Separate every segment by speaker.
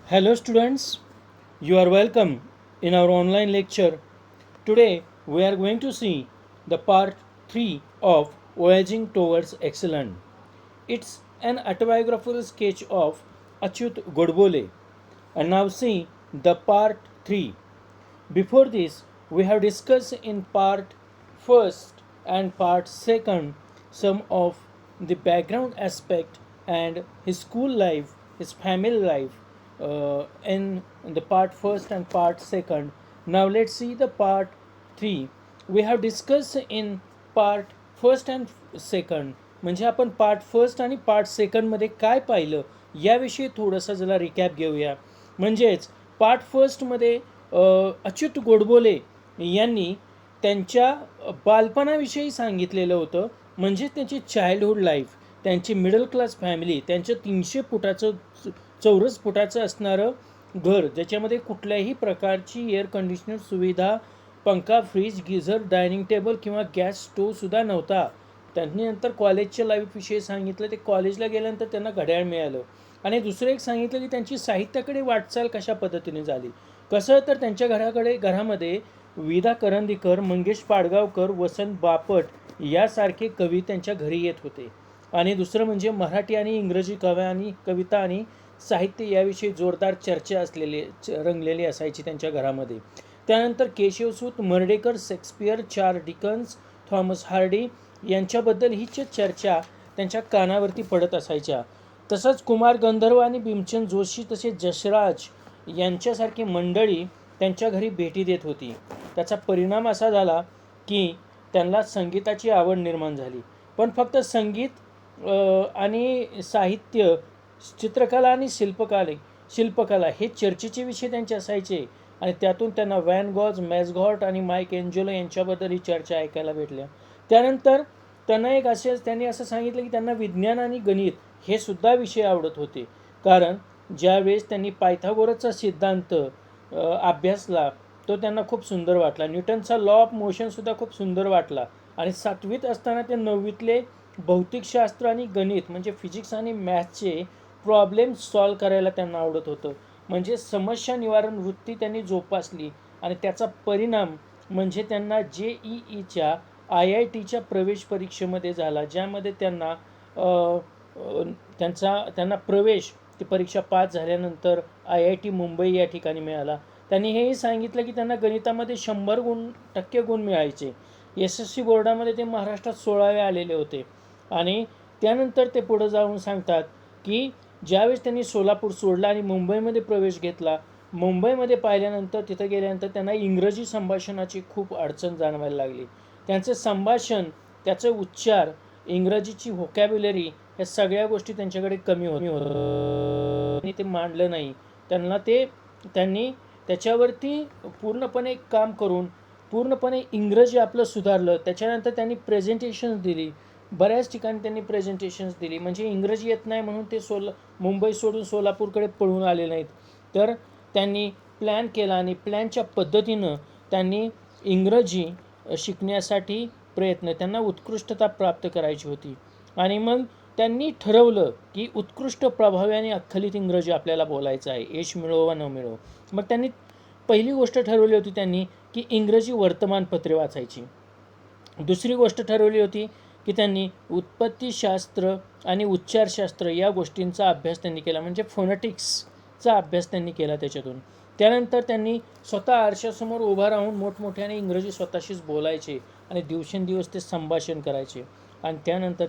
Speaker 1: Hello students, you are welcome in our online lecture. Today we are going to see the part 3 of Voyaging Towards Excellence. It's an autobiographical sketch of Achyut Godbole. And now see the part 3. Before this, we have discussed in part first and part second some of the background aspect and his school life, his family life in the part first and part second. Now let's see the part 3. We have discussed in part first and second म्हणजे आपण part first आणि part सेकंडमध्ये काय पाहिलं याविषयी थोडंसं जरा recap घेऊया. म्हणजेच पार्ट फर्स्टमध्ये अच्युत गोडबोले यांनी त्यांच्या बालपणाविषयी सांगितलेलं होतं. म्हणजे त्यांची चाइल्डहूड लाईफ, त्यांची मिडल क्लास फॅमिली, त्यांचं 300 फुटाचं चौरस फुटाचं असणारं घर, ज्याच्यामध्ये कुठल्याही प्रकारची एअर कंडिशनर सुविधा, पंखा, फ्रीज, गिझर, डायनिंग टेबल किंवा गॅस स्टोवसुद्धा नव्हता. त्यांनी नंतर कॉलेजच्या लाईफविषयी सांगितलं. ते कॉलेजला गेल्यानंतर त्यांना घड्याळ मिळालं. आणि दुसरं एक सांगितलं की त्यांची साहित्याकडे वाटचाल कशा पद्धतीने झाली. कसं तर त्यांच्या घरामध्ये विदा करंदीकर, मंगेश पाडगावकर, वसंत बापट यासारखे कवी त्यांच्या घरी येत होते. आणि दुसरं म्हणजे मराठी आणि इंग्रजी कविता आणि साहित्य याविषयी जोरदार चर्चा रंगलेली असायची त्यांच्या घरामध्ये. त्यानंतर Keshavsut, Mardhekar, Shakespeare, Charles Dickens, Thomas Hardy यांच्याबद्दल ही चर्चा त्यांच्या कानावरती पडत असायच्या. तसंच कुमार गंधर्व आणि भीमचंद जोशी तसेच जसराज यांच्यासारखी मंडळी त्यांच्या घरी भेटी देत होती. त्याचा परिणाम असा झाला की त्यांना संगीताची आवड निर्माण झाली. पण फक्त संगीत आणि साहित्य, चित्रकला आणि शिल्पकला हे चर्चेचे विषय त्यांचे असायचे. आणि त्यातून त्यांना व्हॅन गॉज, मॅसघॉट आणि माईक एंजेलो यांच्याबद्दल ही चर्चा ऐकायला भेटल्या. त्यानंतर त्यांनी असं सांगितलं की त्यांना विज्ञान आणि गणित हे सुद्धा विषय आवडत होते. कारण ज्यावेळेस त्यांनी पायथागोरसचा सिद्धांत अभ्यासला तो त्यांना खूप सुंदर वाटला. न्यूटनचा लॉ ऑफ मोशनसुद्धा खूप सुंदर वाटला. आणि 7वीत असताना ते 9वीतले भौतिकशास्त्र आणि गणित म्हणजे फिजिक्स आणि मॅथ्सचे प्रॉब्लेम सॉल्व करायला त्यांना आवडत होतं. म्हणजे समस्या निवारण वृत्ती त्यांनी जोपासली. आणि त्याचा परिणाम म्हणजे त्यांना JEEच्या IITच्या प्रवेश परीक्षेमध्ये झाला, ज्यामध्ये त्यांना प्रवेश ती परीक्षा पास झाल्यानंतर IIT मुंबई या ठिकाणी मिळाला. त्यांनी हेही सांगितलं की त्यांना गणितामध्ये 100% गुण मिळायचे. SSC बोर्डामध्ये ते महाराष्ट्रात 16वे आलेले होते. आणि त्यानंतर ते पुढं जाऊन सांगतात की ज्यावेळेस त्यांनी सोलापूर सोडला आणि मुंबईमध्ये प्रवेश घेतला, मुंबईमध्ये पाहिल्यानंतर तिथं गेल्यानंतर त्यांना इंग्रजी संभाषणाची खूप अडचण जाणवायला लागली. त्यांचे संभाषण, त्याचे उच्चार, इंग्रजीची व्होकॅब्युलरी या सगळ्या गोष्टी त्यांच्याकडे कमी होत आणि ते मांडलं नाही. त्यांनी त्याच्यावरती पूर्णपणे काम करून पूर्णपणे इंग्रजी आपलं सुधारलं. त्याच्यानंतर त्यांनी प्रेझेंटेशन्स दिली. बऱ्याच ठिकाणी त्यांनी प्रेझेंटेशन्स दिली. म्हणजे इंग्रजी येत नाही म्हणून ते मुंबई सोडून सोलापूरकडे पळून आले नाहीत. तर त्यांनी प्लॅन केला आणि प्लॅनच्या पद्धतीनं त्यांनी इंग्रजी शिकण्यासाठी त्यांना उत्कृष्टता प्राप्त करायची होती. आणि मग त्यांनी ठरवलं की उत्कृष्ट, प्रभावी आणि अख्खलित इंग्रजी आपल्याला बोलायचं आहे, यश मिळो वा न मिळो. मग त्यांनी पहिली गोष्ट ठरवली होती त्यांनी की इंग्रजी वर्तमानपत्रे वाचायची. दुसरी गोष्ट ठरवली होती की त्यांनी उत्पत्तीशास्त्र आणि उच्चारशास्त्र या गोष्टींचा अभ्यास त्यांनी केला. म्हणजे फोनेटिक्सचा अभ्यास त्यांनी केला त्याच्यातून. त्यानंतर त्यांनी स्वतः आरशासमोर उभा राहून मोठमोठ्याने इंग्रजी स्वतःशीच बोलायचे आणि दिवसेंदिवस ते संभाषण करायचे. आणि त्यानंतर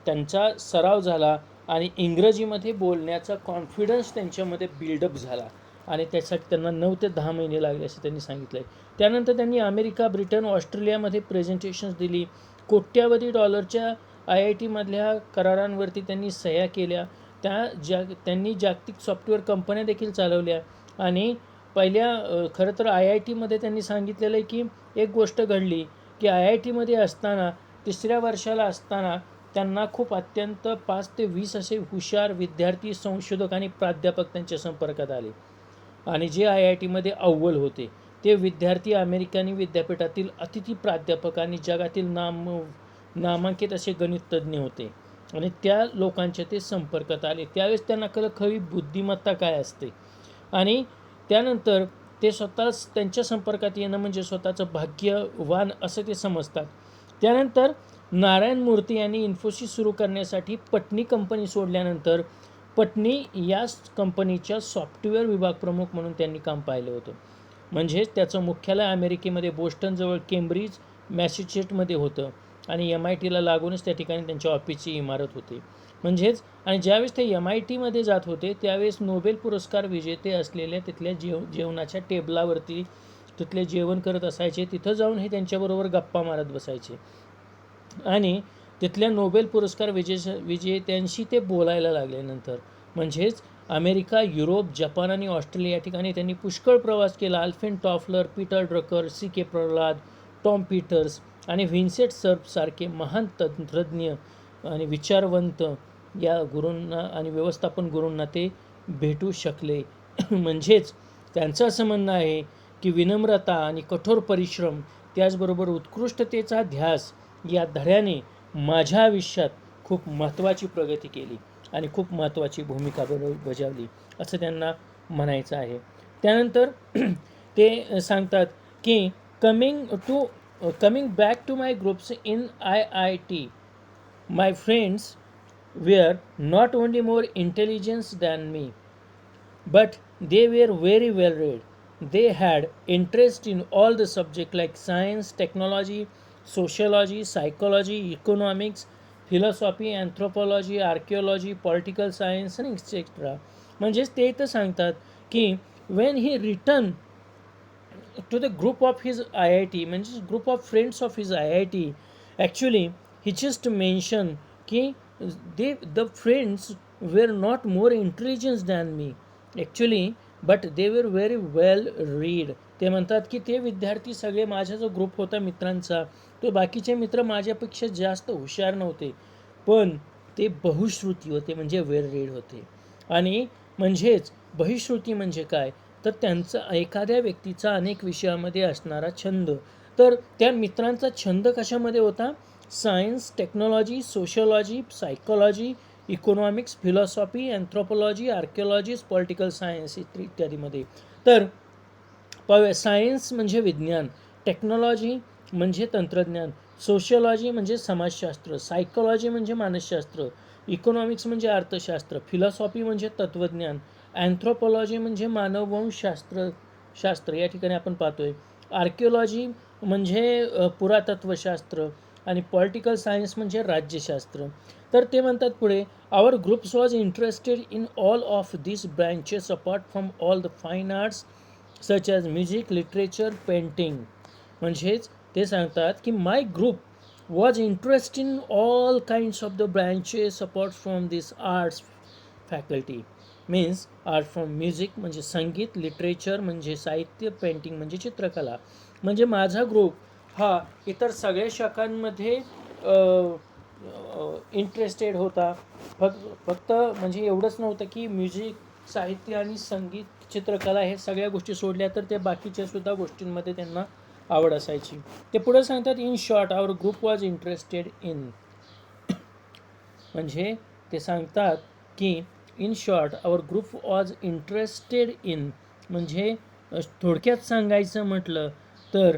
Speaker 1: त्यांचा सराव झाला आणि इंग्रजीमध्ये बोलण्याचा कॉन्फिडन्स त्यांच्यामध्ये बिल्डअप झाला. आणि त्यासाठी त्यांना 9 ते 10 महिने लागले असं त्यांनी सांगितलं आहे. त्यानंतर त्यांनी अमेरिका, ब्रिटन, ऑस्ट्रेलियामध्ये प्रेझेंटेशन्स दिली. कोट्यावधी डॉलरच्या IITमधल्या करारांवरती त्यांनी सह्या केल्या. त्यांनी जागतिक सॉफ्टवेअर कंपन्या देखील चालवल्या. आणि खरं तर IITमध्ये त्यांनी सांगितलेलं आहे की एक गोष्ट घडली की IITमध्ये असताना 3ऱ्या वर्षाला असताना त्यांना खूप अत्यंत 5 ते 20 असे हुशार विद्यार्थी, संशोधक आणि प्राध्यापक त्यांच्या संपर्कात आले. आणि जे IITमध्ये अव्वल होते ते विद्यार्थी अमेरिकन विद्यापीठातील अतिथी प्राध्यापक आणि जगातील नामांकित असे गणिततज्ज्ञ होते. आणि त्या लोकांच्या ते संपर्कात आले. त्यावेळेस त्यांना कळलं खरी बुद्धिमत्ता काय असते. आणि त्यानंतर ते स्वतःच त्यांच्या संपर्कात येणं म्हणजे स्वतःचं भाग्यवान असं ते समजतात. त्यानंतर नारायण मूर्ती यांनी इन्फोसिस सुरू करण्यासाठी पटनी कंपनी सोडल्यानंतर पटनी या कंपनीच्या सॉफ्टवेअर विभाग प्रमुख म्हणून त्यांनी काम पाहिलं होतं. म्हणजेच त्याचं मुख्यालय अमेरिकेमध्ये बोस्टनजवळ केम्ब्रिज मॅसेच्युसेट्समध्ये होतं आणि MITला लागूनच त्या ठिकाणी त्यांच्या ऑफिसची इमारत होती. म्हणजेच आणि ज्यावेळेस ते MITमध्ये जात होते त्यावेळेस नोबेल पुरस्कार विजेते असलेल्या तिथल्या जेवणाच्या टेबलावरती तिथले जेवण करत असायचे. तिथं जाऊन हे त्यांच्याबरोबर गप्पा मारत बसायचे आणि तिथल्या नोबेल पुरस्कार विजेत्यांशी ते बोलायला लागले नंतर. म्हणजेच अमेरिका, युरोप, जपान आणि ऑस्ट्रेलिया या ठिकाणी त्यांनी पुष्कळ प्रवास केला. Alfred Toffler, Peter Drucker, CK Prahalad, Tom Peters आणि व्हिन्सेंट सर्फ सारखे महान तंत्रज्ञ आणि विचारवंत या गुरूंना आणि व्यवस्थापन गुरूंना ते भेटू शकले. म्हणजेच त्यांचं असं म्हणणं आहे की विनम्रता आणि कठोर परिश्रम त्याचबरोबर उत्कृष्टतेचा ध्यास या धड्याने माझ्या आयुष्यात खूप महत्त्वाची प्रगती केली आणि खूप महत्त्वाची भूमिका बजावली असं त्यांना म्हणायचं आहे. त्यानंतर ते सांगतात की coming back to my groups in IIT, my friends were not only more intelligent than me, but they were very well read. They had interest in all the subjects like science, technology, sociology, psychology, economics, philosophy, anthropology, archaeology, political science and etc. म्हणजेच ते इथं सांगतात की when he returned to the group of his IIT, म्हणजे group of friends of his IIT, actually he just mentioned की the friends were not more intelligent than me actually, but they were very well read. ते म्हणतात की ते विद्यार्थी सगळे माझा जो ग्रुप होता मित्रांचा तो बाकीचे मित्र माझ्यापेक्षा जास्त हुशार नव्हते, पण ते बहुश्रुती होते म्हणजे वेल रीड होते. आणि म्हणजेच बहिश्रुती म्हणजे काय तर त्यांचा एखाद्या व्यक्तीचा अनेक विषयामध्ये असणारा छंद. तर त्या मित्रांचा छंद कशामध्ये होता? Science, technology, sociology, psychology, economics, philosophy, anthropology, archaeology, political science इत्यादीमध्ये. तर सायन्स म्हणजे विज्ञान, टेक्नॉलॉजी म्हणजे तंत्रज्ञान, सोशिओलॉजी म्हणजे समाजशास्त्र, सायकोलॉजी म्हणजे मानसशास्त्र, इकॉनॉमिक्स म्हणजे अर्थशास्त्र, फिलॉसॉफी म्हणजे तत्त्वज्ञान, अँथ्रोपॉलॉजी म्हणजे शास्त्र या ठिकाणी आपण पाहतोय, आर्किओलॉजी म्हणजे पुरातत्वशास्त्र आणि पॉलिटिकल सायन्स म्हणजे राज्यशास्त्र. तर ते म्हणतात पुढे our groups was interested in all of this branches apart from all the fine arts such as music, literature, painting. म्हणजेच ते सांगतात की my group was interest in all kinds of the branches apart from this arts faculty. Means art from music म्हणजे संगीत, literature म्हणजे साहित्य, painting म्हणजे चित्रकला. म्हणजे माझा ग्रुप हा इतर सगळ्या शाखांमध्ये इंटरेस्टेड होता. फक्त म्हणजे एवढंच नव्हतं की म्युझिक, साहित्य आणि संगीत, चित्रकला हे सगळ्या गोष्टी सोडल्या तर ते बाकीच्या सुद्धा गोष्टींमध्ये त्यांना आवड असायची. ते पुढे सांगतात in short our group was interested in. म्हणजे ते सांगतात की in short our group was interested in म्हणजे थोडक्यात सांगायचं म्हटलं तर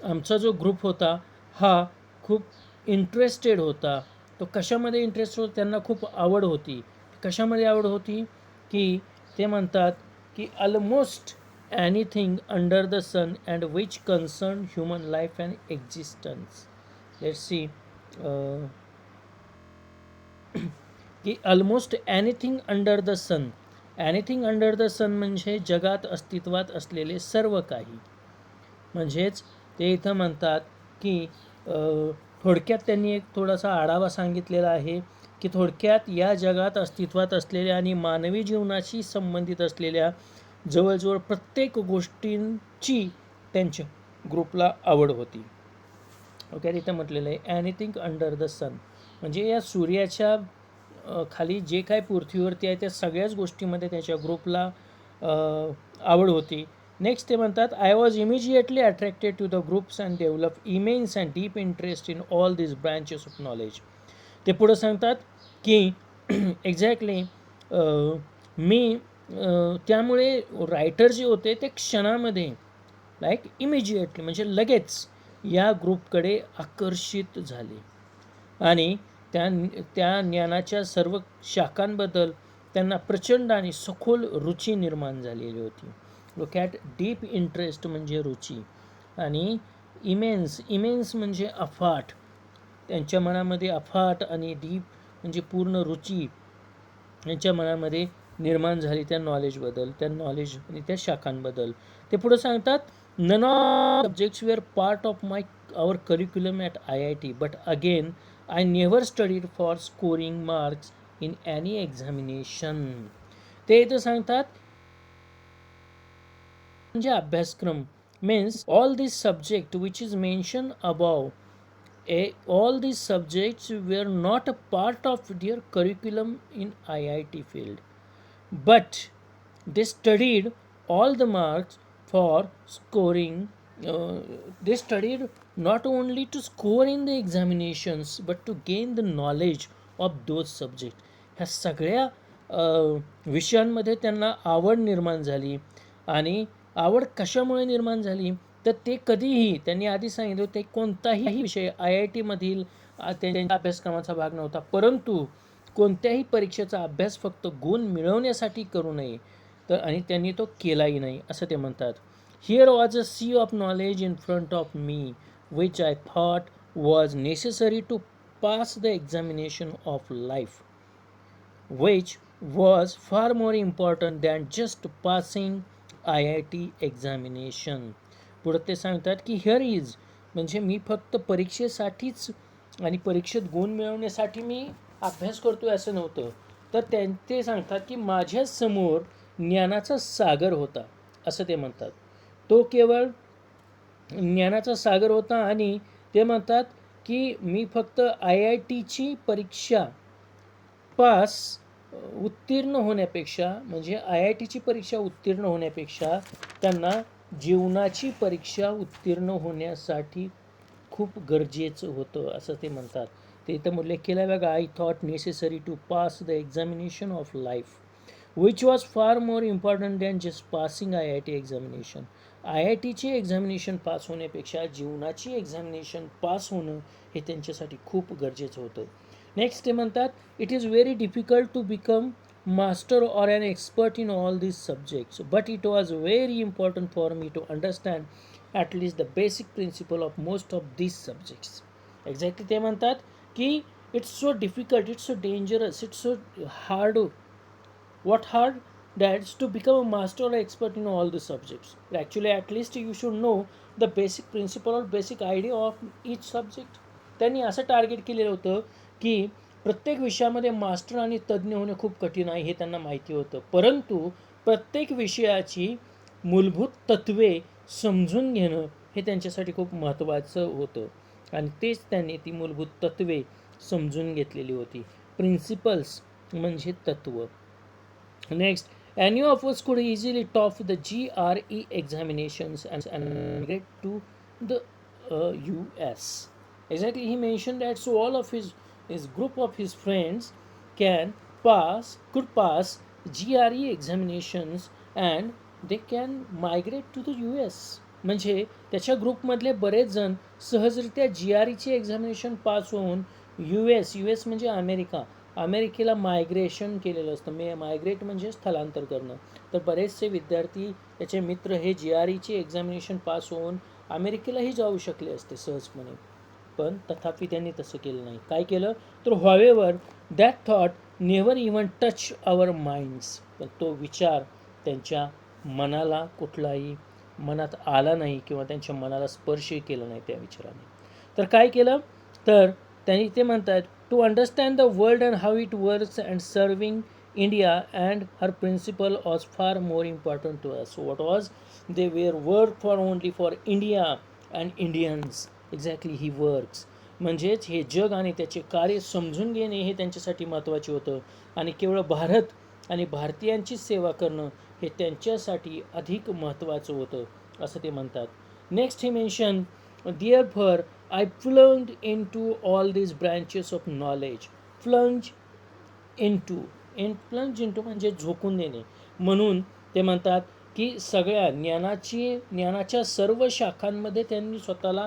Speaker 1: आमचा जो ग्रुप होता हा खूप इंटरेस्टेड होता. तो कशामध्ये इंटरेस्ट होता? त्यांना खूप आवड होती. कशामध्ये आवड होती? की ते म्हणतात की almost anything under the sun and which concern human life and existence. Let's see की almost anything under the sun. Anything under the sun म्हणजे जगात अस्तित्वात असलेले सर्व काही. म्हणजेच ते इथं म्हणतात की थोडक्यात त्यांनी एक थोडासा आढावा सांगितलेला आहे की थोडक्यात या जगात अस्तित्वात असलेल्या आणि मानवी जीवनाशी संबंधित असलेल्या जवळजवळ प्रत्येक गोष्टींची त्यांच्या ग्रुपला आवड होती. ओके, तिथं म्हटलेलं आहे एनिथिंग अंडर द सन म्हणजे या सूर्याच्या खाली जे काय पृथ्वीवरती आहे त्या सगळ्याच गोष्टीमध्ये त्याच्या ग्रुपला आवड होती. नेक्स्ट ते म्हणतात I was immediately attracted to the groups and develop immense and deep interest in all this branches of knowledge. ते पुढं सांगतात की एक्झॅक्टली मी त्यामुळे रायटर जे होते ते क्षणामध्ये लाईक इमिजिएटली म्हणजे लगेच या ग्रुपकडे आकर्षित झाले आणि त्या त्या ज्ञानाच्या सर्व शाखांबद्दल त्यांना प्रचंड आणि सखोल रुची निर्माण झालेली होती. लुक ॲट डीप इंटरेस्ट म्हणजे रुची आणि इमेन्स म्हणजे अफाट. त्यांच्या मनामध्ये अफाट आणि डीप म्हणजे पूर्ण रुची यांच्या मनामध्ये निर्माण झाली त्या नॉलेजबद्दल, त्या नॉलेज आणि त्या शाखांबद्दल. ते पुढे सांगतात, none of subjects were part of our curriculum at IIT, but again I never studied for scoring marks in any examination. ते इथं सांगतात म्हणजे अभ्यासक्रम means all this subject which is mention above all these subjects were not a part of their curriculum in IIT field, but they studied all the marks for scoring. They studied not only to score in the examinations but to gain the knowledge of those subjects. ह्या सगळ्या विषयांमध्ये त्यांना आवड निर्माण झाली आणि आवड कशामुळे निर्माण झाली तर ते कधीही त्यांनी आधी सांगितलं ते कोणताही विषय IIT-मधील त्यांच्या अभ्यासक्रमाचा भाग नव्हता, परंतु कोणत्याही परीक्षेचा अभ्यास फक्त गुण मिळवण्यासाठी करू नये तर आणि त्यांनी तो केलाही नाही असं ते म्हणतात. Here was a sea of knowledge in front of me which I thought was necessary to pass the examination of life, which was far more important than just passing IIT examination. पुढे ते सांगतात की here is म्हणजे मी फक्त परीक्षेसाठीच आणि परीक्षेत गुण मिळवण्यासाठी मी अभ्यास करतोय असं नव्हतं, तर ते सांगतात की माझ्या समोर ज्ञानाचा सागर होता असं ते म्हणतात. तो केवळ ज्ञानाचा सागर होता आणि ते म्हणतात की मी फक्त IITची परीक्षा पास उत्तीर्ण होण्यापेक्षा म्हणजे IITची परीक्षा उत्तीर्ण होण्यापेक्षा त्यांना जीवनाची परीक्षा उत्तीर्ण होण्यासाठी खूप गरजेचं होतं असं ते म्हणतात. ते इथं उल्लेख केला बघा, I thought necessary to pass the examination of life which was far more important than just passing IIT examination. IITची एक्झामिनेशन पास होण्यापेक्षा जीवनाची एक्झामिनेशन पास होणं हे त्यांच्यासाठी खूप गरजेचं होतं. नेक्स्ट ते म्हणतात, it is very difficult to become master or an expert in all these subjects, but it was very important for me to understand at least the basic principle of most of these subjects. Exactly ते म्हणतात की it's so difficult, it's so dangerous, it's so hard. What hard? That's to become a master or expert in all the subjects. Actually, at least you should know the basic principle or basic idea of each subject. त्यांनी असं target केलेलं होतं की प्रत्येक विषयामध्ये master आणि तज्ज्ञ होणे खूप कठीण आहे हे त्यांना माहिती होतं, परंतु प्रत्येक विषयाची मूलभूत तत्त्वे समजून घेणं हे त्यांच्यासाठी खूप महत्त्वाचं होतं आणि तेच त्यांनी ती मूलभूत तत्त्वे समजून घेतलेली होती. प्रिन्सिपल्स म्हणजे तत्त्व. Next, any of us could easily top the GRE examinations and get to the US. Exactly, he mentioned that so all of his group of his friends could pass GRE examinations and they can migrate to the US. म्हणजे त्याच्या ग्रुपमधले बरेच जण सहजरित्या GREची examination pass होऊन US म्हणजे अमेरिकेला migration केलेलं असतं. मायग्रेट म्हणजे स्थलांतर करणं. तर बरेचसे विद्यार्थी त्याचे मित्र हे GREची एक्झामिनेशन पास होऊन अमेरिकेलाही जाऊ शकले असते सहजपणे, पण तथापि त्यांनी तसं केलं नाही. काय केलं तर however that thought never even touch our minds. पण तो विचार त्यांच्या मनाला कुठलाही मनात आला नाही किंवा त्यांच्या मनाला स्पर्शही केला नाही त्या विचाराने. तर काय केलं तर त्यांनी ते म्हणतात, to understand the world and how it works and serving India and her principle was far more important to us. What was they were work for only for India and Indians. Exactly he works म्हणजेच हे जग आणि त्याचे कार्य समजून घेणे हे त्यांच्यासाठी महत्त्वाचे होतं आणि केवळ भारत आणि भारतीयांची सेवा करणं हे त्यांच्यासाठी अधिक महत्त्वाचं होतं असं ते म्हणतात. Next he mention, therefore I plunged into all these branches of knowledge. Plunge into plunge into म्हणजे झोकून देणे. म्हणून ते म्हणतात की सगळ्या ज्ञानाच्या सर्व शाखांमध्ये त्यांनी स्वतःला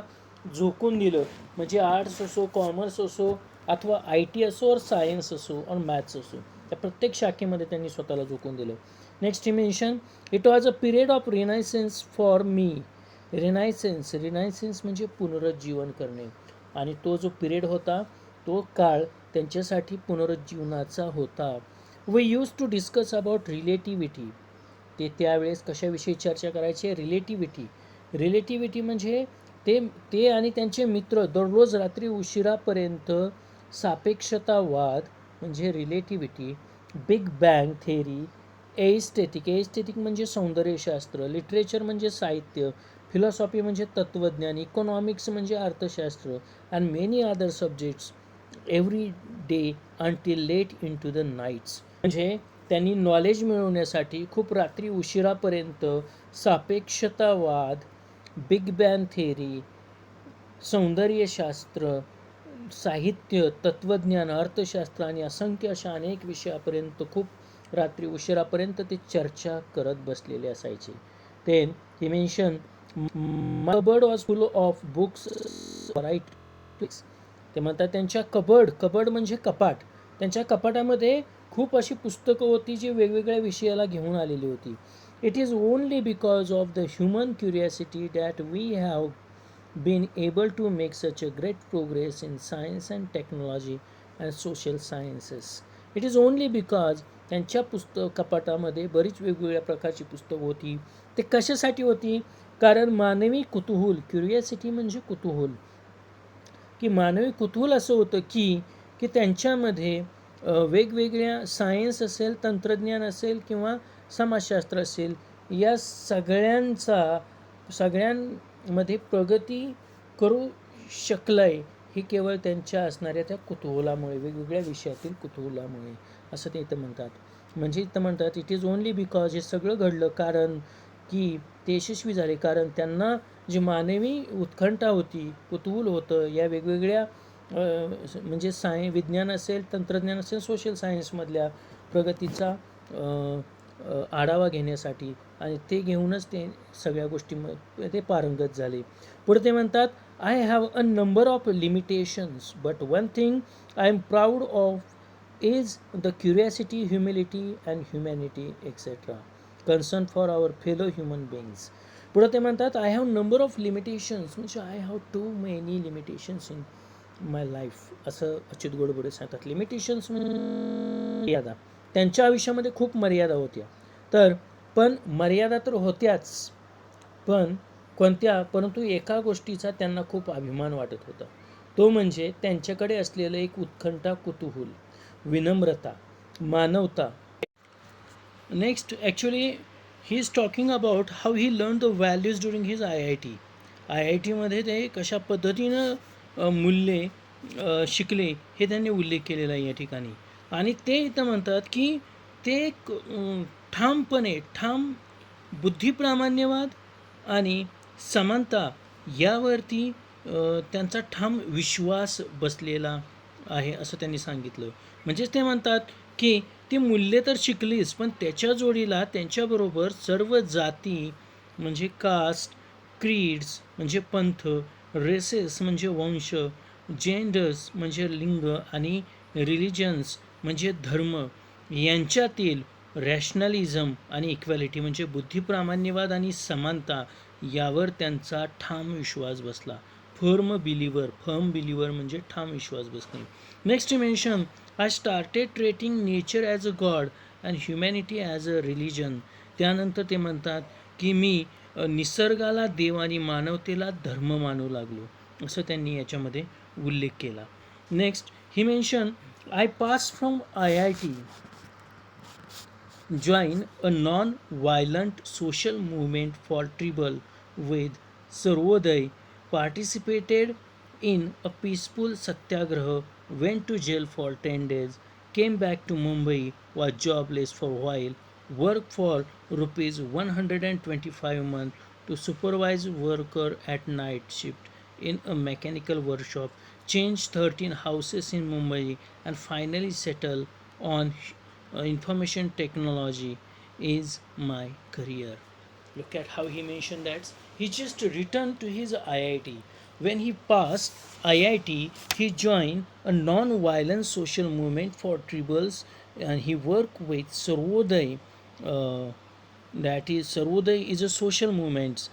Speaker 1: झोकून दिलं. म्हणजे आर्ट्स असो, कॉमर्स असो, अथवा IT असो, और सायन्स असो, और मॅथ्स असो, त्या प्रत्येक शाखेमध्ये त्यांनी स्वतःला झोकून दिलं. Next he mention, it was a period of renaissance for me. Renaissance म्हणजे पुनरुज्जीवन करणे. आणि तो जो पिरियड होता, तो काळ त्यांच्यासाठी पुनरुज्जीवनाचा होता. We use to discuss about relativity. ते त्यावेळेस कशाविषयी चर्चा करायचे? रिलेटिव्हिटी म्हणजे ते आणि त्यांचे मित्र दररोज रात्री उशिरापर्यंत सापेक्षतावाद म्हणजे relativity, big bang theory, aesthetic म्हणजे सौंदर्यशास्त्र, लिटरेचर म्हणजे साहित्य, फिलॉसॉफी म्हणजे तत्त्वज्ञान, इकॉनॉमिक्स म्हणजे अर्थशास्त्र, and many other subjects every day until late into the nights. म्हणजे त्यांनी नॉलेज मिळवण्यासाठी खूप रात्री उशिरापर्यंत सापेक्षतावाद, बिग बँग थेरी, सौंदर्यशास्त्र, साहित्य, तत्त्वज्ञान, अर्थशास्त्र आणि असंख्य अशा अनेक विषयापर्यंत खूप रात्री उशिरापर्यंत ते चर्चा करत बसलेले असायचे. Then he mention, my cupboard was full of books right. ते म्हणतात त्यांच्या कबर्ड म्हणजे कपाट, त्यांच्या कपाटामध्ये खूप अशी पुस्तकं होती जी वेगवेगळ्या विषयाला घेऊन आलेली होती. It is only because of the human curiosity that we have been able to make such a great progress in science and technology and social sciences. It is only because त्यांच्या कपाटामध्ये बरीच वेगवेगळ्या प्रकारची पुस्तकं होती. ते कशासाठी होती? कारण मानवी कुतूहल, क्युरियासिटी म्हणजे कुतूहल, की मानवी कुतूहल असं होतं की त्यांच्यामध्ये वेगवेगळ्या सायन्स असेल, तंत्रज्ञान असेल किंवा समाजशास्त्र असेल, या सगळ्यांमध्ये प्रगती करू शकलंय हे केवळ त्यांच्या असणाऱ्या त्या कुतूहलामुळे, वेगवेगळ्या विषयातील कुतूहलामुळे, असं ते इथं म्हणतात. म्हणजे इथं म्हणतात इट इज ओनली बिकॉज, हे सगळं घडलं कारण की ते यशस्वी झाले, कारण त्यांना जी मानवी उत्कंठा होती, कुतूहल होतं या वेगवेगळ्या म्हणजे विज्ञान असेल, तंत्रज्ञान असेल, सोशल सायन्समधल्या प्रगतीचा आढावा घेण्यासाठी, आणि ते घेऊनच ते सगळ्या गोष्टींमध्ये ते पारंगत झाले. पुढे ते म्हणतात, I have a number of limitations but one thing I am proud of is the curiosity, humility and humanity etcetera, concern for our fellow human beings. पुढे ते म्हणतात, I have number of limitations म्हणजे I have too many limitations in my life, असं अच्युत गोडबोले सांगतात. Limitations मर्यादा, त्यांच्या आयुष्यामध्ये खूप मर्यादा होत्या. पण मर्यादा तर होत्याच, पण कोणत्या? परंतु एका गोष्टीचा त्यांना खूप अभिमान वाटत होता, तो म्हणजे त्यांच्याकडे असलेलं एक उत्कंठा, कुतूहल, विनम्रता, मानवता. Next actually he is talking about how he learn the values during his IIT मध्ये ते कशा पद्धतीनं मूल्ये शिकले हे त्यांनी उल्लेख केलेला आहे या ठिकाणी. आणि ते इथं म्हणतात की ते ठाम बुद्धिप्रामाण्यवाद आणि समानता यावरती त्यांचा ठाम विश्वास बसलेला आहे असं त्यांनी सांगितलं. म्हणजेच ते म्हणतात की ती मूल्ये तर शिकलीच, पण त्याच्या जोडीला त्यांच्याबरोबर सर्व जाती म्हणजे कास्ट, क्रीड्स म्हणजे पंथ, रेसेस म्हणजे वंश, जेंडर्स म्हणजे लिंग, आणि रिलिजन्स म्हणजे धर्म यांच्यातील रॅशनलिझम आणि इक्वॅलिटी म्हणजे बुद्धिप्रामाण्यवाद आणि समानता यावर त्यांचा ठाम विश्वास बसला. फर्म बिलिव्हर म्हणजे ठाम विश्वास बसणे. Next mention, I started treating nature as a God and humanity as a religion. त्यानंतर ते म्हणतात की मी निसर्गाला देव आणि मानवतेला धर्म मानू लागलो, असं त्यांनी याच्यामध्ये उल्लेख केला. Next he mention, I pass from IIT, join a non-violent social movement for tribal with Sarvodaya, participated in a peaceful satyagraha, went to jail for 10 days, came back to Mumbai, was jobless for a while, worked for rupees 125 a month to supervise worker at night shift, in a mechanical workshop, changed 13 houses in Mumbai, and finally settled on information technology is my career. Look at how he mentioned that. He just returned to his IIT. When he passed IIT, he joined a non-violent social movement for tribals, and he worked with Sarvodaya. That is, Sarvodaya is a social movement.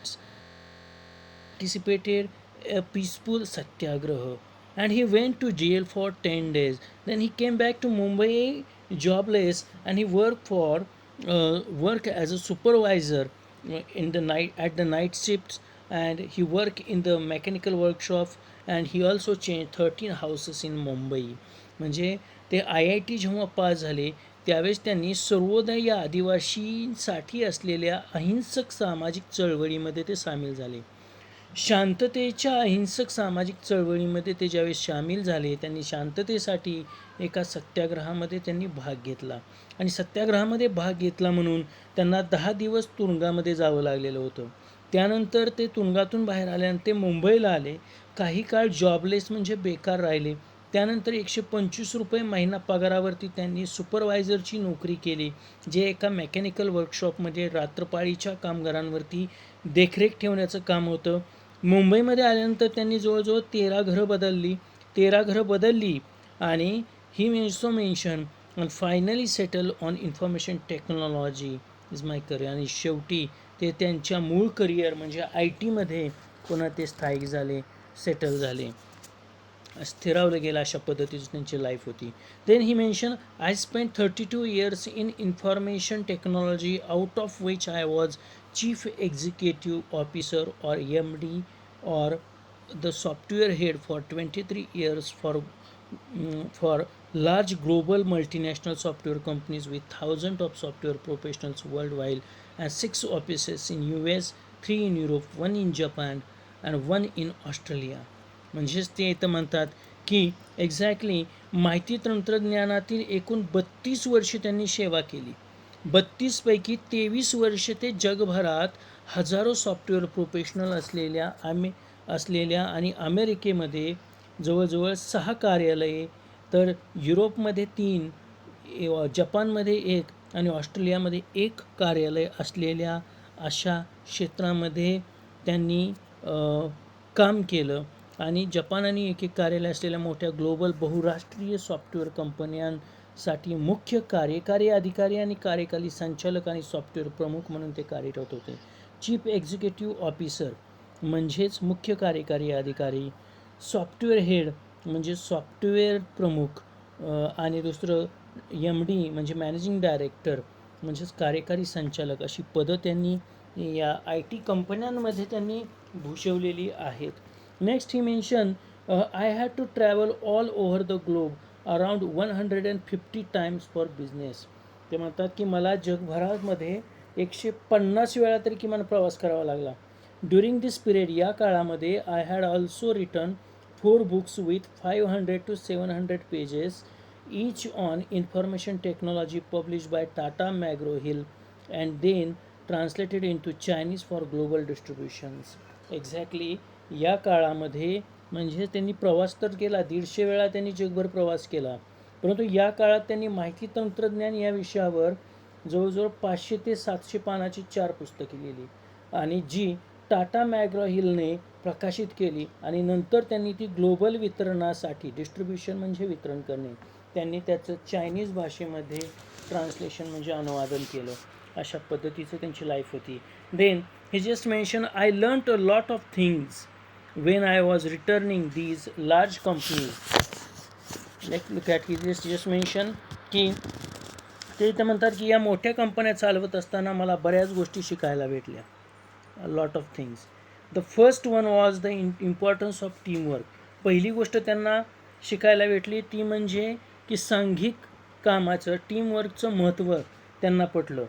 Speaker 1: Participated a peaceful satyagraha, and he went to jail for 10 days. Then he came back to Mumbai jobless, and he work as a supervisor in the night at the night shifts, and he worked in the mechanical workshop, and he also changed 13 houses in Mumbai. म्हणजे ते IIT जेव्हा pass झाले त्यावेळेस त्यांनी सर्वोदय या आदिवासींसाठी असलेल्या अहिंसक सामाजिक चळवळीमध्ये ते सामील झाले. शांततेच्या अहिंसक सामाजिक चळवळीमध्ये ते ज्यावेळेस सामील झाले, त्यांनी शांततेसाठी एका सत्याग्रहामध्ये त्यांनी भाग घेतला, आणि सत्याग्रहामध्ये भाग घेतला म्हणून त्यांना 10 दिवस तुरुंगामध्ये जावं लागलेलं होतं. त्यानंतर ते तुरुंगातून बाहेर आल्यानंतर ते मुंबईला आले. काही काळ जॉबलेस म्हणजे बेकार राहिले. त्यानंतर 125 रुपये महिना पगारावरती त्यांनी सुपरवायझरची नोकरी केली, जे एका मेकॅनिकल वर्कशॉपमध्ये रात्रपाळीच्या कामगारांवरती देखरेख ठेवण्याचं काम होतं. मुंबईमध्ये आल्यानंतर त्यांनी जवळजवळ 13 घरं बदलली, आणि ही मेन्सो mention and finally settle on information technology is my career. आणि शेवटी ते त्यांच्या मूळ करिअर म्हणजे IT मध्ये पुन्हा ते स्थायिक झाले, सेटल झाले, स्थिरावलं गेलं. अशा पद्धतीची त्यांची लाईफ होती. Then he mention, I spend 32 years in information technology, out of which I was chief executive officer or MD or the software head for 23 years for large global multinational software companies with thousands of software professionals worldwide, and 6 offices in US, 3 in Europe, 1 in Japan, and 1 in Australia. म्हणजेच ते इथं म्हणतात की exactly माहिती तंत्रज्ञानातील एकूण 32 वर्षे त्यांनी सेवा केली. 32 पैकी 23 वर्षे ते जगभरात हजारो सॉफ्टवेअर प्रोफेशनल असलेल्या आणि अमेरिकेमध्ये जवळजवळ 6 कार्यालये, तर युरोपमध्ये 3, जपानमध्ये 1 आणि ऑस्ट्रेलियामध्ये 1 कार्यालय असलेल्या अशा क्षेत्रामध्ये त्यांनी काम केलं. आणि जपान आणि एक कार्यालय असलेल्या मोठ्या ग्लोबल बहुराष्ट्रीय सॉफ्टवेअर कंपन्यांसाठी मुख्य कार्यकारी अधिकारी आणि कार्यकारी संचालक आणि सॉफ्टवेअर प्रमुख म्हणून ते कार्यरत होते. चीफ एक्झिक्युटिव्ह ऑफिसर म्हणजेच मुख्य कार्यकारी अधिकारी, सॉफ्टवेअर हेड म्हणजे सॉफ्टवेअर प्रमुख, आणि दुसरं MD म्हणजे मॅनेजिंग डायरेक्टर म्हणजेच कार्यकारी संचालक, अशी पदं त्यांनी या IT कंपन्यांमध्ये त्यांनी भूषवलेली आहेत. Next he mentioned, I had to travel all over the globe around 150 times for business. ते म्हणतात की मला जगभरामध्ये 150 वेळा तरी किमान प्रवास करावा लागला. ड्युरिंग दिस पिरियड, या काळामध्ये, I had also written 4 books with 500 to 700 pages each on information technology published by Tata McGraw-Hill and then translated into Chinese for global distributions. Exactly या काळामध्ये म्हणजे त्यांनी प्रवास तर केला, 150 वेळा त्यांनी जगभर प्रवास केला, परंतु या काळात त्यांनी माहिती तंत्रज्ञान या विषयावर जवळजवळ 500 ते 700 पानाची 4 पुस्तके लिहिली, आणि जी टाटा मॅग्रॉ हिलने प्रकाशित केली, आणि नंतर त्यांनी ती ग्लोबल वितरणासाठी, डिस्ट्रीब्युशन म्हणजे वितरण करणे, त्यांनी त्याचं चायनीज भाषेमध्ये ट्रान्सलेशन म्हणजे अनुवादन केलं. अशा पद्धतीचं त्यांची लाईफ होती. Then he just mentioned, I learned a lot of things when I was returning these large companies. Look at, he just mentioned की ते इथं म्हणतात की या मोठ्या कंपन्या चालवत असताना मला बऱ्याच गोष्टी शिकायला भेटल्या. a lot of things. The first one was the importance of teamwork. पहिली गोष्ट त्यांना शिकायला भेटली ती म्हणजे की सांघिक कामाचं, टीमवर्कचं महत्त्व त्यांना पटलं.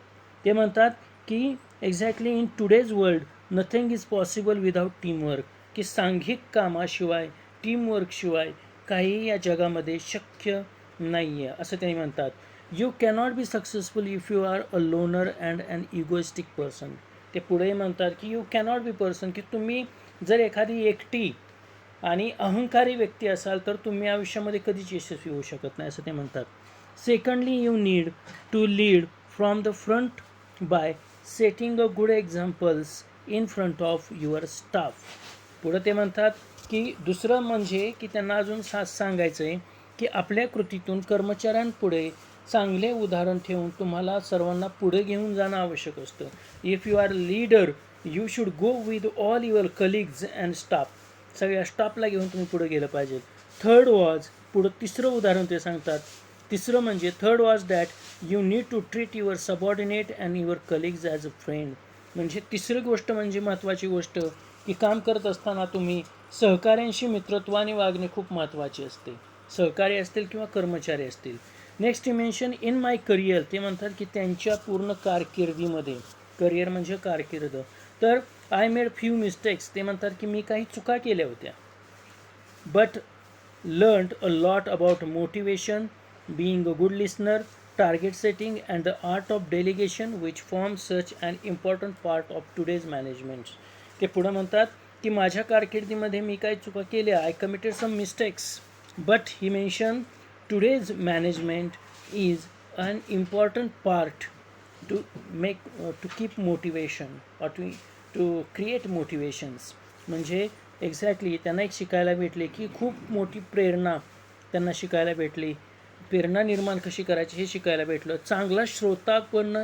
Speaker 1: ते म्हणतात की exactly in today's world nothing is possible without teamwork, की सांघिक कामाशिवाय, टीमवर्कशिवाय काहीही या जगामध्ये शक्य नाही आहे असं त्यांनी म्हणतात. You cannot be successful if you are a loner and an egoistic person. ते पुढे म्हणतात की यू कॅनॉट बी पर्सन, की तुम्ही जर एखादी एकटी आणि अहंकारी व्यक्ती असाल तर तुम्ही आयुष्यामध्ये कधीच यशस्वी होऊ शकत नाही असं ते म्हणतात. Secondly, you need to lead from the front by setting a good examples in front of your staff. पुढं ते म्हणतात की दुसरं म्हणजे की त्यांना अजून सांगायचं आहे की आपल्या कृतीतून कर्मचाऱ्यांपुढे चांगले उदाहरण ठेवून तुम्हाला सर्वांना पुढे घेऊन जाणं आवश्यक असतं. If you are leader you should go with all your colleagues and staff. सगळ्या स्टाफला घेऊन तुम्ही पुढे गेलं पाहिजे. थर्ड वॉज, पुढं तिसरं उदाहरण ते सांगतात. तिसरं म्हणजे third was that you need to treat your subordinate and your colleagues as a friend. म्हणजे तिसरी गोष्ट म्हणजे महत्त्वाची गोष्ट की काम करत असताना तुम्ही सहकाऱ्यांशी मित्रत्वाने वागणे खूप महत्त्वाचे असते. सहकारी असतील किंवा कर्मचारी असतील. Next mention in my career. ते म्हणतात की त्यांच्या पूर्ण कारकिर्दीमध्ये, करिअर म्हणजे कारकीर्द, तर आय मेड फ्यू मिस्टेक्स. ते म्हणतात की मी काही चुका केल्या होत्या. But learned a lot about motivation, being a good listener, target setting, and the art of delegation, which forms such an important part of today's management. ते पुढे म्हणतात की माझ्या कारकिर्दीमध्ये मी काही चुका केल्या. I committed some mistakes, but he mention today's management is an important part to make to keep motivation और टू क्रिएट मोटिवेशन्स. म्हणजे एक्झॅक्टली त्यांना एक शिकायला भेटले की खूप मोठी प्रेरणा त्यांना शिकायला भेटली. प्रेरणा निर्माण कशी करायची हे शिकायला भेटलं. चांगला श्रोता पण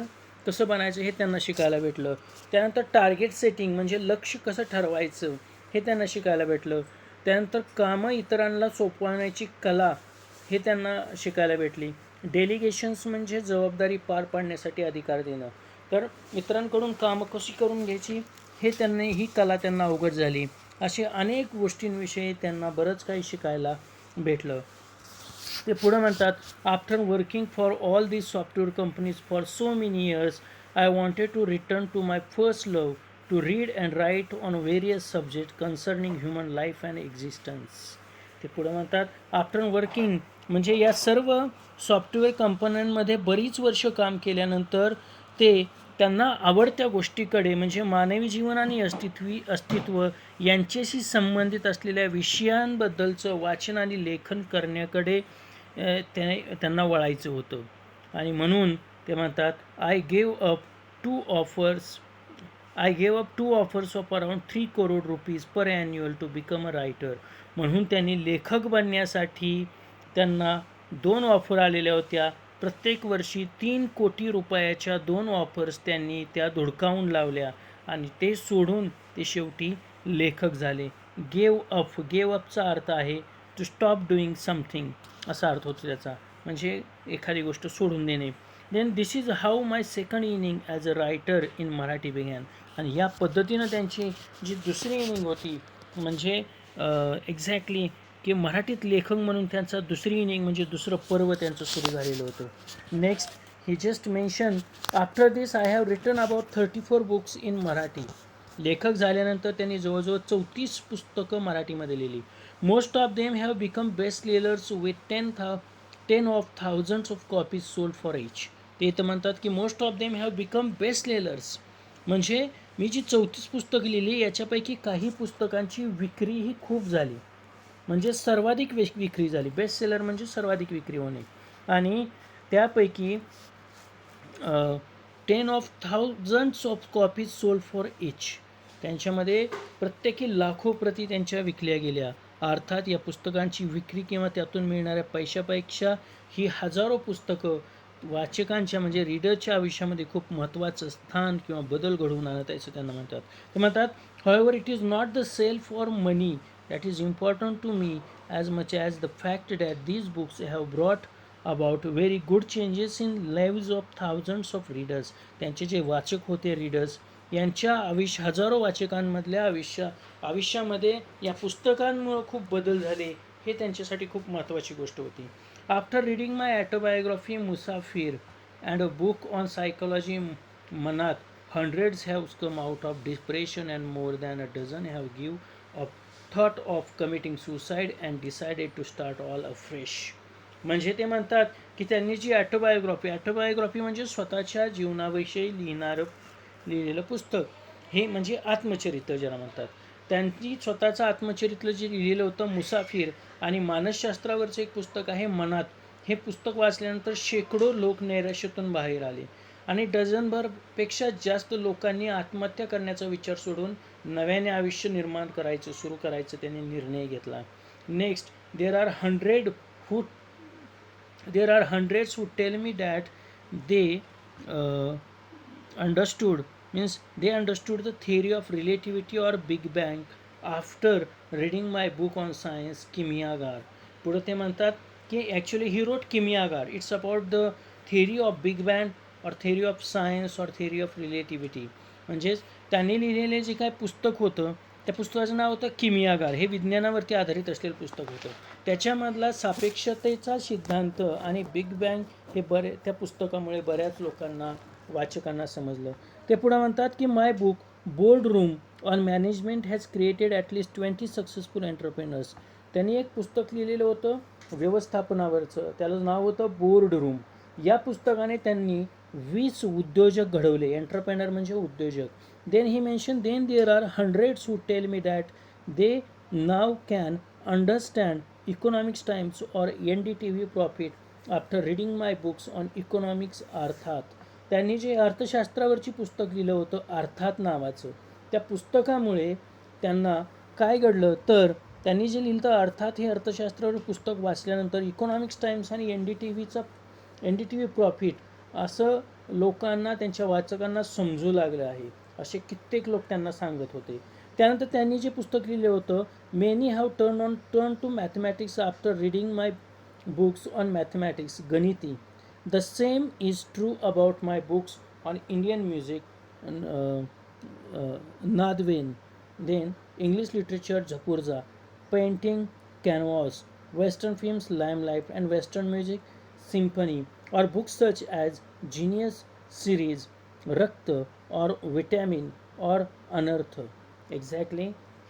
Speaker 1: कसं बनायचं हे त्यांना शिकायला भेटलं. त्यानंतर टार्गेट सेटिंग म्हणजे लक्ष कसं ठरवायचं हे त्यांना शिकायला भेटलं. त्यानंतर कामं इतरांना सोपवण्याची कला हे त्यांना शिकायला भेटली. डेलिगेशन्स म्हणजे जबाबदारी पार पाडण्यासाठी अधिकार देणं. तर इतरांकडून कामं कशी करून घ्यायची हे ही कला त्यांना अवगत झाली. असे अनेक गोष्टींविषयी त्यांना बरंच काही शिकायला भेटलं. ते पुढे म्हणतात, after working for all these software companies for so many years I wanted to return to my first love to read and write on various subject concerning human life and existence. ते पुढे म्हणतात, after working म्हणजे या सर्व software कंपन्यांमध्ये बरीच वर्ष काम केल्यानंतर ते त्यांना आवडत्या गोष्टीकडे म्हणजे मानवी जीवन आणि अस्तित्व यांच्याशी संबंधित असलेल्या विषयांबद्दलचं वाचन आणि लेखन करण्याकडे त्यांना वळायचं होतं. आणि म्हणून ते म्हणतात, I gave up two offers of around 3 crore rupees per annual to become a writer. म्हणून त्यांनी लेखक बनण्यासाठी त्यांना 2 ऑफर आलेल्या होत्या. प्रत्येक वर्षी 3 कोटी रुपयाच्या 2 ऑफर्स त्यांनी त्या धुडकावून लावल्या आणि ते सोडून ते शेवटी लेखक झाले. गेव अपचा अर्थ आहे टू स्टॉप डुईंग समथिंग असा अर्थ होतो त्याचा, म्हणजे एखादी गोष्ट सोडून देणे. Then this is how my second inning as a writer in Marathi began. आणि या पद्धतीनं त्यांची जी दुसरी इनिंग होती म्हणजे एक्झॅक्टली की मराठीत लेखक म्हणून त्यांचा दुसरी इनिंग म्हणजे दुसरं पर्व त्यांचं सुरू झालेलं होतं. Next he just mention, after this I have written about 34 books in Marathi. लेखक झाल्यानंतर त्यांनी जवळजवळ 34 पुस्तकं मराठीमध्ये लिहिली. Most of them have become best sellers with 10 of thousands of copies sold for each. ते इथं म्हणतात की most of them have become best sellers. म्हणजे मी जी 34 पुस्तकं लिहिली याच्यापैकी काही पुस्तकांची विक्री ही खूप झाली, म्हणजे सर्वाधिक विक्री झाली. बेस्ट सेलर म्हणजे सर्वाधिक विक्री होणे. आणि त्यापैकी 10 of thousands of copies sold for each. त्यांच्यामध्ये प्रत्येकी लाखो प्रती त्यांच्या विकल्या गेल्या. अर्थात या पुस्तकांची विक्री किंवा त्यातून मिळणाऱ्या पैशापेक्षा ही हजारो पुस्तकं वाचकांच्या म्हणजे रीडरच्या आयुष्यामध्ये खूप महत्त्वाचं स्थान किंवा बदल घडवून आणत आहे असं त्यांना म्हणतात. ते म्हणतात, however it is not the sale for money that is important to me as much as the fact that these books have brought about very good changes in lives of thousands of readers. त्यांचे जे वाचक होते readers यांच्या हजारो वाचकांमधल्या आयुष्यामध्ये या पुस्तकांमुळे खूप बदल झाले हे त्यांच्यासाठी खूप महत्त्वाची गोष्ट होती. After reading my ॲटोबायोग्राफी Musafir and a book on psychology मनात, hundreds have come out of depression and more than a dozen have give up thought of committing suicide and decided to start all afresh. म्हणजे ते म्हणतात की त्यांनी जी ॲटोबायोग्राफी म्हणजे स्वतःच्या जीवनाविषयी लिहिलेलं पुस्तक, हे म्हणजे आत्मचरित्र ज्याला म्हणतात, त्यांची स्वतःचं आत्मचरित्र जे लिहिलेलं होतं मुसाफिर आणि मानसशास्त्रावरचं एक पुस्तक आहे मनात, हे पुस्तक वाचल्यानंतर शेकडो लोक नैराश्यातून बाहेर आले आणि डझनभरपेक्षा जास्त लोकांनी आत्महत्या करण्याचा विचार सोडून नव्याने आयुष्य निर्माण करायचं सुरू करायचं त्यांनी निर्णय घेतला. Next, who there are hundreds who tell me that they uh, understood they understood the theory of relativity or Big Bang after reading my book on science, Kimiagar. पुढे ते म्हणतात की actually he wrote Kimiyagar, it's about the theory of big bang or theory of science or theory of relativity. म्हणजेच त्यांनी लिहिलेले जे काय पुस्तक होतं त्या पुस्तकाचं नाव होतं किमियागार. हे विज्ञानावरती आधारित असलेलं पुस्तक होतं. त्याच्यामधला सापेक्षतेचा सिद्धांत आणि बिग बँग हे त्या पुस्तकामुळे बऱ्याच लोकांना वाचकांना समजलं. ते पुढे म्हणतात की my book board room on management has created at least 20 successful entrepreneurs. त्यांनी एक पुस्तक लिहिलेलं होतं व्यवस्थापनावरचं, त्याचं नाव होतं बोर्ड रूम. या पुस्तकाने त्यांनी 20 उद्योजक घडवले. एंटरप्रेनर म्हणजे उद्योजक. Then he mention there are hundreds who tell me that they now can understand Economics Times और NDTV Profit after reading my books on economics. अर्थात त्यांनी जे अर्थशास्त्रावरची पुस्तक लिहिलं होतं अर्थात नावाचं, त्या पुस्तकामुळे त्यांना काय घडलं तर त्यांनी जे लिहिलं तर अर्थात हे अर्थशास्त्रावर पुस्तक वाचल्यानंतर इकॉनॉमिक्स टाइम्स आणि NDTV प्रॉफिट असं लोकांना त्यांच्या वाचकांना समजू लागलं आहे, असे कित्येक लोक त्यांना सांगत होते. त्यानंतर त्यांनी जे पुस्तक लिहिलं होतं many have turn to mathematics after reading my books on mathematics, Ganiti. The same is true about my books on Indian music, नादवेन. Then English literature Zapurza, painting canvas, western films limelight and western music symphony, or books such as Genius series, रक्त और vitamin और अनर्थ. Exactly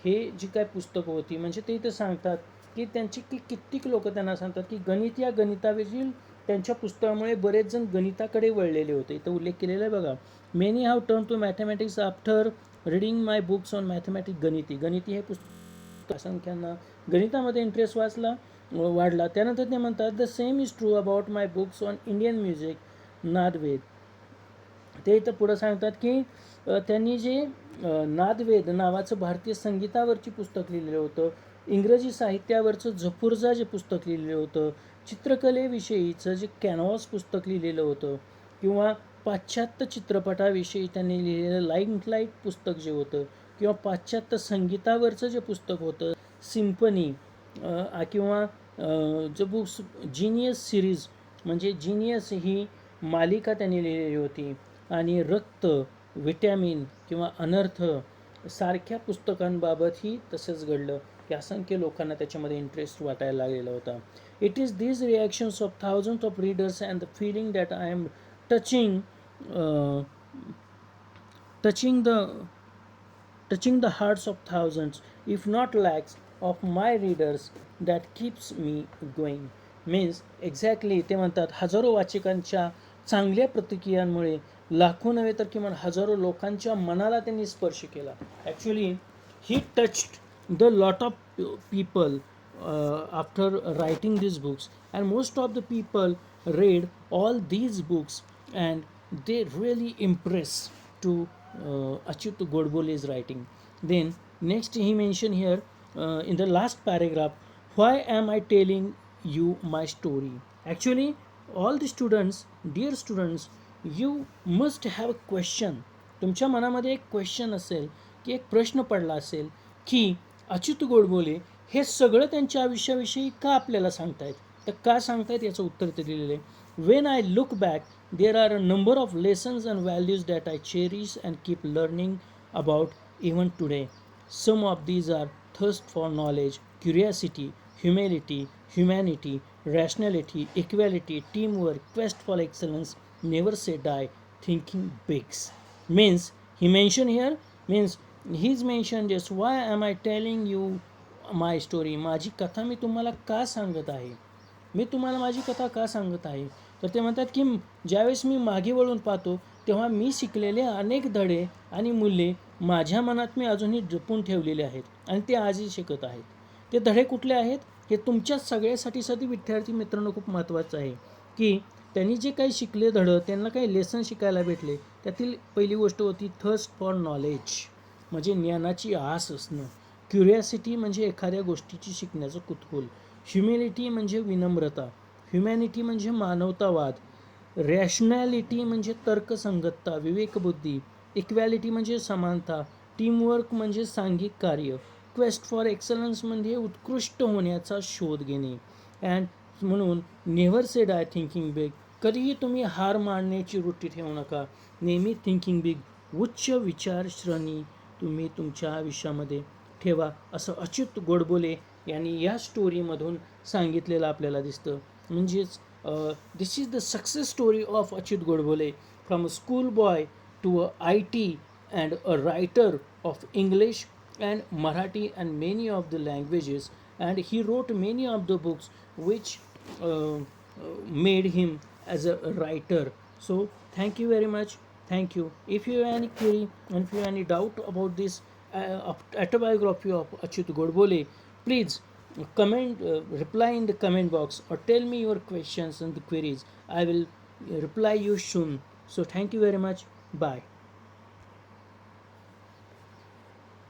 Speaker 1: हे जी काय पुस्तकं होती म्हणजे ते इथं सांगतात की त्यांची कित्येक लोक त्यांना सांगतात की गणित या गणितावरील त्यांच्या पुस्तकामुळे बरेच जण गणिताकडे वळलेले होते. इथं उल्लेख केलेला आहे बघा, many have turn to mathematics after reading my books on mathematics. गणिती हे पुस्तक संख्यांना गणितामध्ये इंटरेस्ट वाढला. त्यानंतर ते म्हणतात the same is true about my books on Indian music, Nadvedh. ते इथं पुढं सांगतात की त्यांनी जे नादवेद नावाचं भारतीय संगीतावरची पुस्तक लिहिलेलं होतं, इंग्रजी साहित्यावरचं झपूर्झा जे पुस्तक लिहिलेलं होतं, चित्रकलेविषयीचं जे कॅनव्हास पुस्तक लिहिलेलं होतं, किंवा पाश्चात्य चित्रपटाविषयी त्यांनी लिहिलेलं लाइट पुस्तक जे होतं, किंवा पाश्चात्य संगीतावरचं जे पुस्तक होतं सिम्फनी, किंवा जे बुक्स जीनियस सिरीज म्हणजे जीनियस ही मालिका त्यांनी लिहिलेली होती, आणि रक्त, विटॅमिन किंवा अनर्थ सारख्या पुस्तकांबाबतही तसंच घडलं की असंख्य लोकांना त्याच्यामध्ये इंटरेस्ट वाटायला लागलेला होता. It is these reactions of thousands of readers and the feeling that I am touching the hearts of thousands, if not lakhs, of my readers that keeps me going. Means exactly ते म्हणतात हजारो वाचकांच्या चांगल्या प्रतिक्रियांमुळे लाखो नव्हे तर किमान हजारो लोकांच्या मनाला त्यांनी स्पर्श केला. Actually he touched the lot of people after writing these books, and most of the people read all these books and they really impress to Achyut Godbole's writing. Then next he mentioned here in the last paragraph, why am I telling you my story? Actually all the students, dear students, you must have a question. तुमच्या मनामध्ये एक question असेल की एक प्रश्न पडला असेल की अच्युत गोडबोले हे सगळं त्यांच्या आयुष्याविषयी का आपल्याला सांगतायत, तर का सांगतायत याचं उत्तर ते दिलेलं आहे. When I look back, there are a number of lessons and values that I cherish and keep learning about even today. Some of these are thirst for knowledge, curiosity, humility, humanity, rationality, equality, teamwork, quest for excellence, never say die, thinking bigs. Means he mentioned here, means he's mentioned just why am I telling you my story. माझी कथा मी तुम्हाला का सांगत आहे, मी तुम्हाला माझी कथा का सांगत आहे, तर ते म्हणतात की ज्यावेळेस मी मागे वळून पाहतो तेव्हा मी शिकलेले अनेक धडे आणि मूल्ये माझ्या मनात मी अजूनही जपून ठेवलेले आहेत आणि ते आजही शिकत आहेत. ते धडे कुठले आहेत हे तुमच्या सगळ्यासाठी साठी विद्यार्थी मित्रांनो खूप महत्त्वाचं आहे की त्यांनी जे काही शिकले धडं त्यांना काही लेसन शिकायला भेटले. त्यातील पहिली गोष्ट होती थर्स्ट फॉर नॉलेज, म्हणजे ज्ञानाची आस असणं. क्युरियासिटी म्हणजे एखाद्या गोष्टीची शिकण्याचं कुतूहल. ह्युमिलिटी म्हणजे विनम्रता. ह्युमॅनिटी म्हणजे मानवतावाद. रॅशनॅलिटी म्हणजे तर्कसंगतता, विवेकबुद्धी. इक्वॅलिटी म्हणजे समानता. टीमवर्क म्हणजे सांघिक कार्य. क्वेस्ट फॉर एक्सलन्स म्हणजे उत्कृष्ट होण्याचा शोध घेणे. अँड म्हणून never said I thinking big. कधीही तुम्ही हार मानण्याची वृत्ती ठेवू नका. नेहमी थिंकिंग बिग, उच्च विचारश्रेणी तुम्ही तुमच्या आयुष्यामध्ये ठेवा, असं अच्युत गोडबोले यांनी या स्टोरीमधून सांगितलेलं आपल्याला दिसतं. म्हणजेच this is the success story of Achyut Godbole, from a school boy to a IT and a writer of English and Marathi and many of the languages, and he wrote many of the books which made him as a writer. So thank you very much. Thank you. If you have any query and if you have any doubt about this autobiography of Achyut Godbole, please reply in the comment box or tell me your questions and the queries. I will reply you soon. So thank you very much. Bye.